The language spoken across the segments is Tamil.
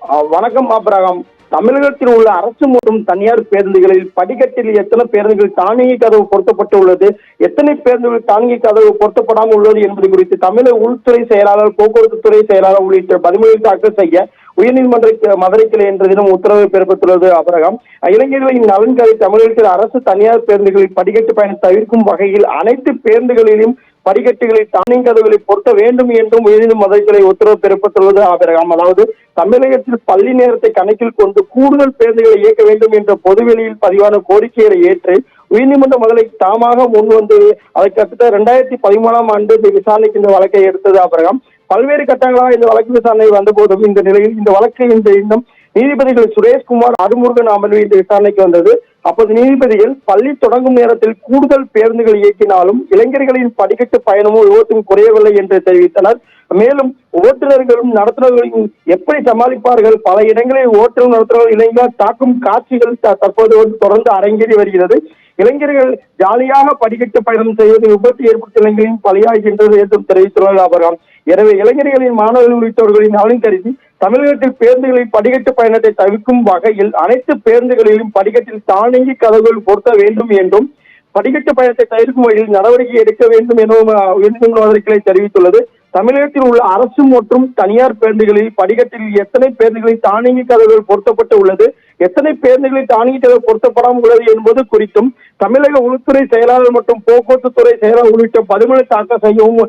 வணக்கம் ஆபிரகாம். தமிழகத்தில் உள்ள அரசு மற்றும் தனியார் பேருந்துகளில் படிக்கட்டில் எத்தனை பேருந்துகள் தானியங்கி கதவு பொருத்தப்பட்டுள்ளது, எத்தனை பேருந்துகள் தானியங்கி கதவு பொருத்தப்படாமல் உள்ளது என்பது குறித்து தமிழக உள்துறை செயலாளர், போக்குவரத்து துறை செயலாளர் உள்ளிட்ட பதிமொழி தாக்கல் செய்ய உயர்நீதிமன்ற மதுரை கிளை என்ற தினம் உத்தரவு பிறப்பித்துள்ளது. ஆபிரகாம், இளைஞர்களின் நலன் கருதி தமிழகத்தில் அரசு தனியார் பேருந்துகளில் படிக்கட்டு பயணம் தவிர்க்கும் வகையில் அனைத்து பேருந்துகளிலும் படிக்கட்டுகளில் தானியங்கி கதவுகளை பொருத்த வேண்டும் என்றும் உயர்நீதிமன்ற மதுரை கிளை உத்தரவு பிறப்பித்துள்ளது. ஆபிரகாம், அதாவது தமிழகத்தில் பள்ளி நேரத்தை கணக்கில் கொண்டு கூடுதல் பேருந்துகளை இயக்க வேண்டும் என்ற பொதுவெளியில் பதிவான கோரிக்கைகளை ஏற்று உயர்நீதிமன்ற மதுரை தாமாக முன்வந்து அதை கிட்டத்தட்ட 2013 ஆண்டு இந்த விசாரணைக்கு இந்த வழக்கை எடுத்தது. ஆபிரகாம், பல்வேறு கட்டங்களாக இந்த வழக்கு விசாரணை வந்த போதும் இந்த நிலையில் இந்த வழக்கு இன்னும் நீதிபதிகள் சுரேஷ்குமார், அருமுருகன் அமர்வு இந்த விசாரணைக்கு வந்தது. அப்போது நீதிபதிகள் பள்ளி தொடங்கும் நேரத்தில் கூடுதல் பேருந்துகள் இயக்கினாலும் இளைஞர்களின் படிக்கட்டு பயணமும் விபத்தும் குறையவில்லை என்று தெரிவித்தனர். மேலும் ஓட்டுநர்களும் நடத்துனர்களையும் எப்படி சமாளிப்பார்கள்? பல இடங்களில் ஓட்டுநர் நடத்துனர்கள் இளைஞர்கள் தாக்கும் காட்சிகள் தற்போது தொடர்ந்து அரங்கேறி வருகிறது. இளைஞர்கள் ஜாலியாக படிக்கட்டு பயணம் செய்வது விபத்து ஏற்படுத்த இளைஞர்களின் பலியாகின்றது என்றும் தெரிவித்துள்ளார். ஆபிரகாம், எனவே இளைஞர்களின், மாணவர்கள் உள்ளிட்டவர்களின் நலன் கருதி தமிழகத்தில் பேருந்துகளில் படிக்கட்டு பயணத்தை தவிர்க்கும் வகையில் அனைத்து பேருந்துகளிலும் படிக்கட்டில் தானியங்கி கதவுகள் பொருத்த வேண்டும் என்றும் படிக்கட்டு பயணத்தை தவிர்க்கும் வகையில் நடவடிக்கை எடுக்க வேண்டும் எனவும் உயர்நீதிமன்ற மதுரை கிளை தெரிவித்துள்ளது. தமிழகத்தில் உள்ள அரசு மற்றும் தனியார் பேருந்துகளில் படிக்கட்டில் எத்தனை பேருந்துகளில் தானியங்கி கதவுகள் பொருத்தப்பட்டு உள்ளது, எத்தனை பேருந்துகளில் தானியங்கி கதவு பொருத்தப்படாமல் உள்ளது என்பது குறித்தும் தமிழக உள்துறை செயலாளர் மற்றும் போக்குவரத்து துறை செயலாளர் உள்ளிட்ட பதிமூணு தாக்கல் செய்யவும்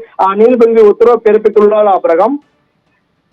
நீதிபதிகள் உத்தரவு பிறப்பித்துள்ளார். ஆபிரகாம்.